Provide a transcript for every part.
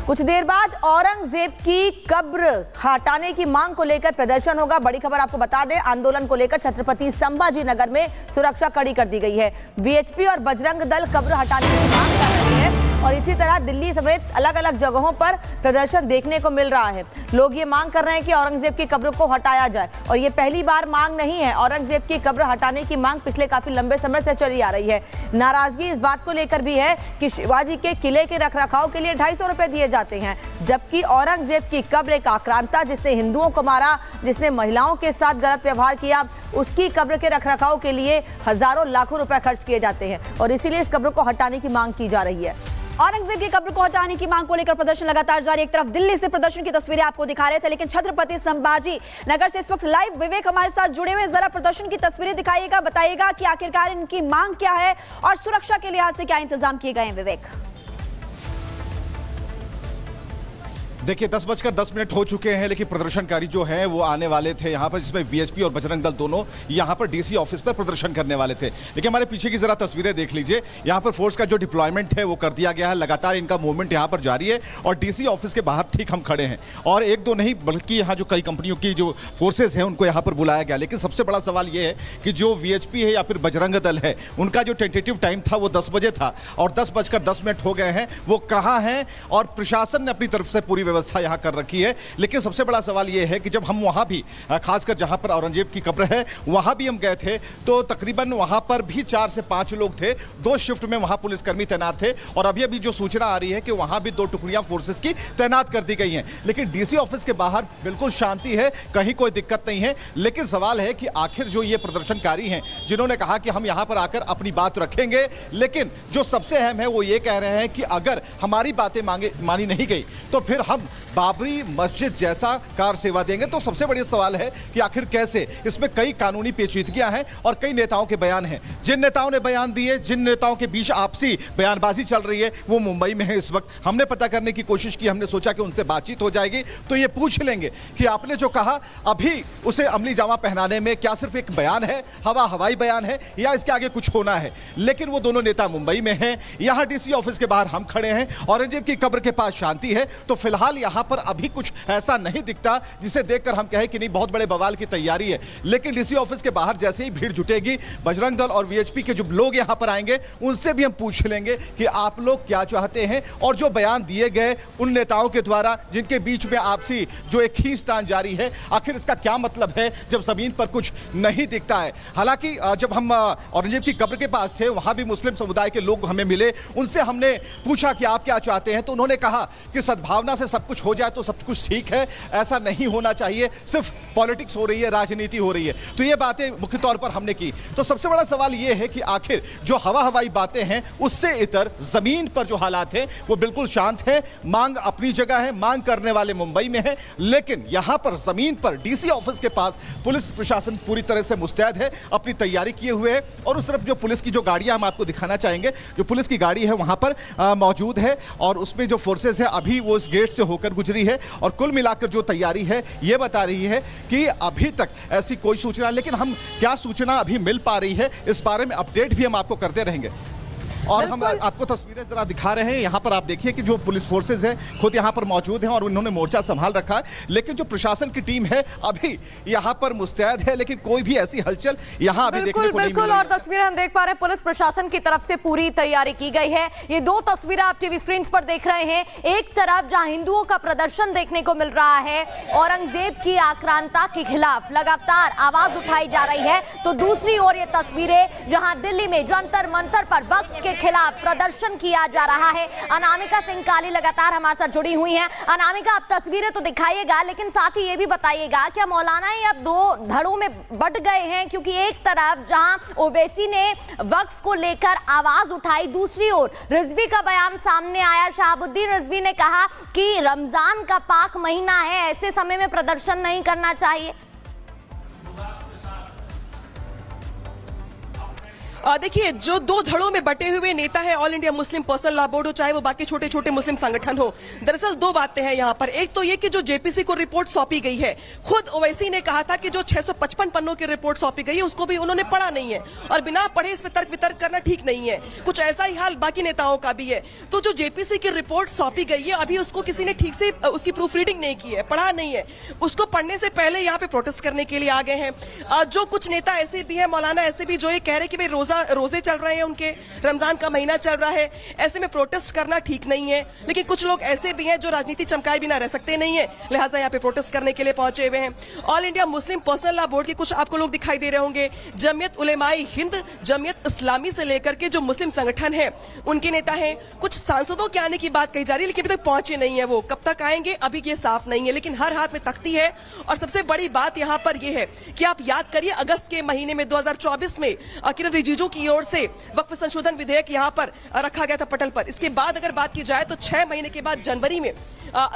कुछ देर बाद औरंगजेब की कब्र हटाने की मांग को लेकर प्रदर्शन होगा। बड़ी खबर आपको बता दें, आंदोलन को लेकर छत्रपति संभाजी नगर में सुरक्षा कड़ी कर दी गई है। वीएचपी और बजरंग दल कब्र हटाने की मांग कर रही है और इसी तरह दिल्ली समेत अलग अलग जगहों पर प्रदर्शन देखने को मिल रहा है। लोग ये मांग कर रहे हैं कि औरंगजेब की कब्र को हटाया जाए और ये पहली बार मांग नहीं है। औरंगजेब की कब्र हटाने की मांग पिछले काफी लंबे समय से चली आ रही है। नाराजगी इस बात को लेकर भी है कि शिवाजी के किले के रखरखाव के लिए 250 रुपए दिए जाते हैं, जबकि औरंगजेब की कब्र एक आक्रांता जिसने हिंदुओं को मारा, जिसने महिलाओं के साथ गलत व्यवहार किया, उसकी कब्र के रखरखाव के लिए हजारों लाखों रुपए खर्च किए जाते हैं और इसीलिए इस कब्र को हटाने की मांग की जा रही है। औरंगजेब की कब्र को हटाने की मांग को लेकर प्रदर्शन लगातार जारी। एक तरफ दिल्ली से प्रदर्शन की तस्वीरें आपको दिखा रहे थे, लेकिन छत्रपति संभाजी नगर से इस वक्त लाइव विवेक हमारे साथ जुड़े हुए। जरा प्रदर्शन की तस्वीरें दिखाइएगा, बताइएगा कि आखिरकार इनकी मांग क्या है और सुरक्षा के लिहाज से क्या इंतजाम किए गए हैं। विवेक, देखिए 10:10 हो चुके हैं, लेकिन प्रदर्शनकारी जो हैं वो आने वाले थे यहाँ पर, जिसमें वीएचपी और बजरंग दल दोनों यहाँ पर डीसी ऑफिस पर प्रदर्शन करने वाले थे। लेकिन हमारे पीछे की जरा तस्वीरें देख लीजिए, यहाँ पर फोर्स का जो डिप्लॉयमेंट है वो कर दिया गया है। लगातार इनका मूवमेंट यहाँ पर जारी है और डीसी ऑफिस के बाहर ठीक हम खड़े हैं और एक दो नहीं बल्कि यहाँ जो कई कंपनियों की जो फोर्सेज हैं उनको यहाँ पर बुलाया गया। लेकिन सबसे बड़ा सवाल ये है कि जो वीएचपी है या फिर बजरंग दल है, उनका जो टेंटेटिव टाइम था वो 10 बजे था और 10:10 हो गए हैं। वो कहाँ हैं और प्रशासन ने अपनी तरफ से पूरी व्यवस्था यहाँ कर रखी है। लेकिन सबसे बड़ा सवाल यह है कि जब हम वहां भी, खासकर जहां पर औरंगजेब की कब्र है वहां भी हम गए थे, तो तकरीबन वहां पर भी 4 से 5 लोग थे। 2 शिफ्ट में वहां पुलिसकर्मी तैनात थे और अभी अभी जो सूचना आ रही है कि वहां भी 2 टुकड़ियां फोर्सेस की तैनात कर दी गई हैं। लेकिन डीसी ऑफिस के बाहर बिल्कुल शांति है, कहीं कोई दिक्कत नहीं है। लेकिन सवाल है कि आखिर जो ये प्रदर्शनकारी हैं जिन्होंने कहा कि हम यहां पर आकर अपनी बात रखेंगे, लेकिन जो सबसे अहम है वो ये कह रहे हैं कि अगर हमारी बातें मानी नहीं गई तो फिर हम बाबरी मस्जिद जैसा कार सेवा देंगे। तो सबसे बड़ी सवाल है कि आखिर कैसे। इसमें कई कानूनी पेचीदगियां हैं और कई नेताओं के बयान हैं। जिन नेताओं ने बयान दिए, जिन नेताओं के बीच आपसी बयानबाजी चल रही है, वो मुंबई में है इस वक्त। हमने पता करने की कोशिश की, हमने सोचा कि उनसे बातचीत हो जाएगी तो ये पूछ लेंगे कि आपने जो कहा अभी उसे अमली जामा पहनाने में क्या सिर्फ एक बयान है, हवाई बयान है, या इसके आगे कुछ होना है। लेकिन वो दोनों नेता मुंबई में हैं, यहां डीसी ऑफिस के बाहर हम खड़े हैं। औरंगजेब की कब्र के पास शांति है, तो फिलहाल यहां पर अभी कुछ ऐसा नहीं दिखता जिसे देखकर हम कहें कि नहीं बहुत बड़े बवाल की तैयारी है। लेकिन डीसी ऑफिस के बाहर जैसे ही भीड़ जुटेगी, बजरंग दल और वीएचपी के जो लोग यहां पर आएंगे उनसे भी हम पूछ लेंगे कि आप लोग क्या चाहते हैं और जो बयान दिए गए उन नेताओं के द्वारा जिनके बीच में आपसी जो एक खींचतान जारी है, आखिर इसका क्या मतलब है जब जमीन पर कुछ नहीं दिखता है। हालांकि जब हम औरंगजेब की कब्र के पास थे वहां भी मुस्लिम समुदाय के लोग हमें मिले, उनसे हमने पूछा कि आप क्या चाहते हैं, तो उन्होंने कहा कि सद्भावना से सब कुछ हो जाए तो सब कुछ ठीक है, ऐसा नहीं होना चाहिए, सिर्फ पॉलिटिक्स हो रही है, राजनीति हो रही है। तो ये बातें मुख्य तौर पर हमने की। तो सबसे बड़ा सवाल ये है कि आखिर जो हवाई बातें हैं उससे इतर जमीन पर जो हालात हैं वो बिल्कुल शांत है। मांग अपनी जगह है, मांग करने वाले मुंबई में है, लेकिन यहां पर जमीन पर डीसी ऑफिस के पास पुलिस प्रशासन पूरी तरह से मुस्तैद है, अपनी तैयारी किए हुए है। और उस तरफ जो पुलिस की जो गाड़ियां हम आपको दिखाना चाहेंगे, जो पुलिस की गाड़ी है वहां पर मौजूद है और उसमें जो फोर्सेस है अभी वो इस गेट से होकर गुजरी है और कुल मिलाकर जो तैयारी है ये बता रही है कि अभी तक ऐसी कोई सूचना, लेकिन हम क्या सूचना अभी मिल पा रही है इस बारे में अपडेट भी हम आपको करते रहेंगे। और हम आपको तस्वीरें जरा दिखा रहे हैं। यहाँ पर आप देखिए कि जो पुलिस फोर्सेज हैं खुद यहाँ पर मौजूद हैं और उन्होंने मोर्चा संभाल रखा है। लेकिन जो प्रशासन की टीम है अभी यहाँ पर मुस्तैद है, लेकिन कोई भी ऐसी हलचल यहाँ अभी देखने को नहीं मिल रही है। बिल्कुल, और तस्वीरें हम देख पा रहे हैं, पुलिस प्रशासन की तरफ से पूरी तैयारी की गई है। ये 2 तस्वीरें आप टीवी स्क्रीन पर देख रहे हैं। एक तरफ जहां हिंदुओं का प्रदर्शन देखने को मिल रहा है, औरंगजेब की आक्रांता के खिलाफ लगातार आवाज उठाई जा रही है, तो दूसरी ओर ये तस्वीरें जहां दिल्ली में जंतर मंतर पर वक्फ के खिलाफ प्रदर्शन किया जा रहा है। अनामिका सिंह काली लगातार हमारे साथ जुड़ी हुई हैं। अनामिका, आप तस्वीरें तो दिखाइएगा, लेकिन साथ ही ये भी बताइएगा क्या मौलाना ये अब 2 धड़ों में बट गए हैं? क्योंकि एक तरफ जहां ओवैसी ने वक्फ को लेकर आवाज उठाई, दूसरी ओर रिजवी का बयान सामने आया। शहाबुद्दीन रिजवी ने कहा कि रमजान का पाक महीना है, ऐसे समय में प्रदर्शन नहीं करना चाहिए। देखिए, जो दो धड़ों में बटे हुए नेता है all India Muslim personal law board हो, चाहे वो बाकी छोटे छोटे मुस्लिम संगठन हो, दरअसल दो बातें हैं यहाँ पर। एक तो ये कि जो जेपीसी को रिपोर्ट सौंपी गई है, खुद ओवैसी ने कहा था कि जो 655 पन्नों की रिपोर्ट सौंपी गई है उसको भी उन्होंने पढ़ा नहीं है, और बिना पढ़े इस पर तर्क वितर्क करना ठीक नहीं है। कुछ ऐसा ही हाल बाकी नेताओं का भी है। तो जो जेपीसी की रिपोर्ट सौंपी गई है, अभी उसको किसी ने ठीक से उसकी प्रूफ रीडिंग नहीं की है, पढ़ा नहीं है। उसको पढ़ने से पहले यहाँ पे प्रोटेस्ट करने के लिए आ गए हैं। जो कुछ नेता ऐसे भी है, मौलाना ऐसे भी, जो ये कह रहे हैं कि भाई रोजे चल रहे हैं, उनके रमजान का महीना चल रहा है, ऐसे में प्रोटेस्ट करना ठीक नहीं है। लेकिन कुछ लोग ऐसे भी हैं जो राजनीति चमकाए बिना रह सकते नहीं है, लिहाजा यहाँ पे प्रोटेस्ट करने के लिए पहुंचे हुए हैं। All India Muslim personal law board के कुछ आपको लोग दिखाई दे रहे होंगे। जमीयत उलेमाए हिंद, जमीयत इस्लामी से लेकर के जो मुस्लिम संगठन है उनके नेता हैं। कुछ सांसदों के आने की बात कही जा रही है, लेकिन अभी तक पहुंचे नहीं है। वो कब तक आएंगे अभी ये साफ नहीं है, लेकिन हर हाथ में तख्ती है। और सबसे बड़ी बात यहाँ पर यह है कि आप याद करिए, अगस्त के महीने में 2024 में किरण रिजिजू की ओर से वक्फ संशोधन विधेयक यहाँ पर रखा गया था पटल पर। इसके बाद अगर बात की जाए तो 6 महीने के बाद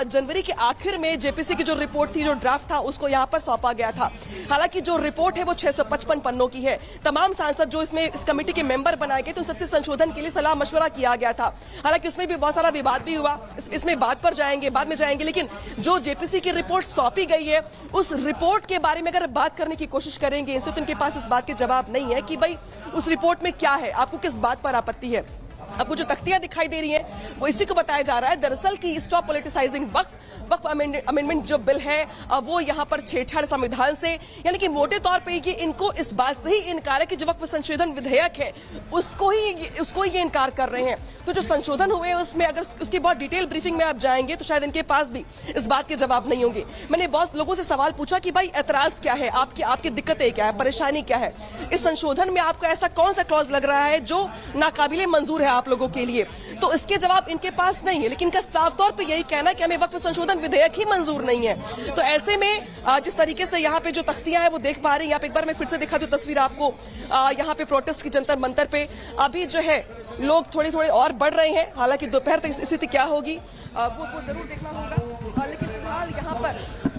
जनवरी के आखिर में जेपीसी की जो रिपोर्ट थी, जो ड्राफ्ट था, उसको यहाँ पर सौंपा गया था। हालांकि जो रिपोर्ट है वो 655 पन्नों की है। तमाम सांसद जो इस कमेटी के मेंबर बनाए गए थे, उन सबसे संशोधन के लिए सलाह मशवरा किया गया था। हालांकि उसमें भी बहुत सारा विवाद भी हुआ, इसमें बाद में जाएंगे। लेकिन जो जेपीसी की रिपोर्ट सौंपी गई है, उस रिपोर्ट के बारे में अगर बात करने की कोशिश करेंगे इनसे, तो इनके पास इस बात के जवाब नहीं है कि भाई उस रिपोर्ट में क्या है, आपको किस बात पर आपत्ति है। आपको जो तख्तियां दिखाई दे रही हैं वो इसी को बताया जा रहा है दरअसल कि स्टॉप पॉलिटिसाइजिंग वक्फ अमेंडमेंट जो बिल है वो यहाँ पर छेड़छाड़ संविधान से, यानी कि मोटे तौर पे ये इनको इस बात से ही इनकार है कि जो वक्फ संशोधन विधेयक है उसको ही ये इनकार कर रहे हैं। तो जो संशोधन हुए हैं उसमें अगर उसकी बहुत डिटेल ब्रीफिंग में आप जाएंगे तो शायद इनके पास भी इस बात के जवाब नहीं होंगे। मैंने बहुत लोगों से सवाल पूछा कि भाई एतराज क्या है, आपकी दिक्कतें क्या है, परेशानी क्या है, इस संशोधन में आपको ऐसा कौन सा क्लॉज लग रहा है जो नाकाबिले मंजूर है आप लोगों के लिए। तो इसके जवाब इनके पास नहीं है, लेकिन इनका साफ तौर पे यही कहना है कि हमें वक्फ संशोधन विधेयक ही मंजूर नहीं है। तो ऐसे में जिस तरीके से यहाँ पे जो तख्तियां हैं वो देख पा रही हैं आप, एक बार मैं फिर से दिखा दूं तस्वीर आपको। यहाँ पे प्रोटेस्ट की जंतर मंतर पे अभी जो है लोग थोड़े और बढ़ रहे हैं। हालांकि दोपहर तक स्थिति क्या होगी वो जरूर देखना होगा। लेकिन फिलहाल यहाँ पर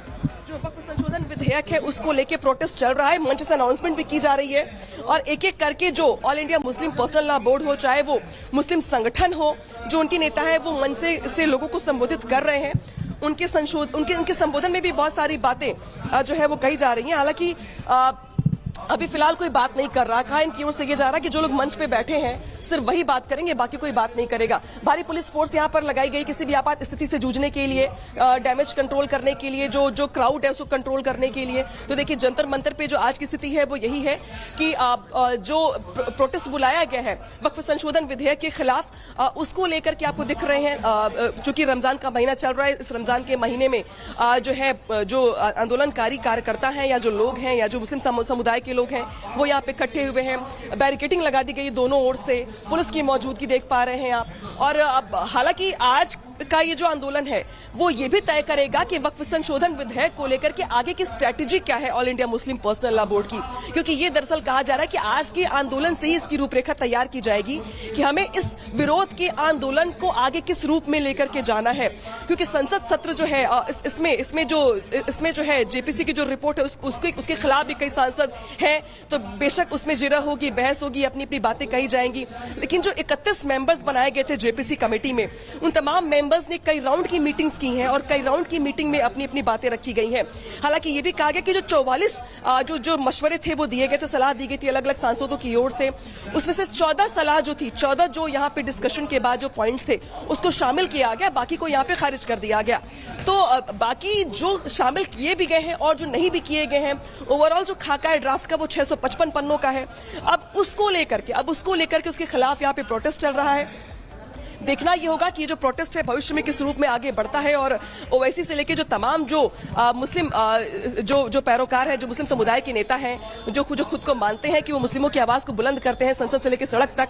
जो वक्फ संशोधन विधेयक है उसको लेके प्रोटेस्ट चल रहा है, मंच से अनाउंसमेंट भी की जा रही है। और एक एक करके जो all India Muslim personal law board हो, चाहे वो मुस्लिम संगठन हो, जो उनके नेता है वो मंच से लोगों को संबोधित कर रहे हैं। उनके संबोधन में भी बहुत सारी बातें जो है वो कही जा रही हैं। हालांकि अभी फिलहाल कोई बात नहीं कर रहा। कहा इनकी ओर से ये जा रहा है कि जो लोग मंच पे बैठे हैं सिर्फ वही बात करेंगे, बाकी कोई बात नहीं करेगा। भारी पुलिस फोर्स यहाँ पर लगाई गई किसी भी आपात स्थिति से जूझने के लिए, डैमेज कंट्रोल करने के लिए, जो क्राउड है उसको कंट्रोल करने के लिए। तो देखिए जंतर मंतर पे जो आज की स्थिति है वो यही है कि जो प्रोटेस्ट बुलाया गया है वक्फ संशोधन विधेयक के खिलाफ, उसको लेकर के आपको दिख रहे हैं। चूंकि रमजान का महीना चल रहा है, इस रमजान के महीने में जो आंदोलनकारी कार्यकर्ता हैं या जो लोग हैं या जो मुस्लिम समुदाय के लोग हैं वो यहाँ पे इकट्ठे हुए हैं। बैरिकेडिंग लगा दी गई दोनों ओर से, पुलिस की मौजूदगी देख पा रहे हैं आप। और हालांकि आज का ये जो आंदोलन है वो ये भी तय करेगा कि वक्फ संशोधन विधेयक को लेकर के आगे की स्ट्रेटेजी क्या है all India Muslim personal law board की। क्योंकि ये दरअसल कहा जा रहा है कि आज के आंदोलन से ही इसकी रूपरेखा तैयार की जाएगी कि हमें इस विरोध के आंदोलन को आगे किस रूप में लेकर के जाना है। क्योंकि संसद सत्र जो है इसमें जो है जेपीसी की जो रिपोर्ट है उसके खिलाफ भी कई सांसद हैं, तो बेशक उसमें जिरह होगी, बहस होगी, अपनी अपनी बातें कही जाएंगी। लेकिन जो 31 मेंबर्स बनाए गए थे जेपीसी कमेटी में, उन तमाम मेंबर्स ने कई राउंड की मीटिंग्स की हैं और कई राउंड की मीटिंग में अपनी अपनी बातें रखी गई हैं। हालांकि ये भी कहा गया कि जो 44 जो मशवरे थे वो दिए गए थे, सलाह दी गई थी अलग अलग सांसदों की ओर से, उसमें से 14 सलाह जो थी, 14 जो यहाँ पे डिस्कशन के बाद जो पॉइंट्स थे उसको शामिल किया गया, बाकी को यहाँ पे खारिज कर दिया गया। तो बाकी जो शामिल किए भी गए हैं और जो नहीं भी किए गए हैं, ओवरऑल जो खाका है ड्राफ्ट का वो 655 पन्नों का है। अब उसको लेकर के उसके खिलाफ यहाँ पे प्रोटेस्ट चल रहा है। देखना ये होगा कि ये जो प्रोटेस्ट है भविष्य में किस रूप में आगे बढ़ता है। और ओवैसी से लेके जो तमाम जो मुस्लिम जो पैरोकार हैं, जो मुस्लिम समुदाय के नेता हैं, जो खुद को मानते हैं कि वो मुस्लिमों की आवाज को बुलंद करते हैं, संसद से लेकर सड़क तक,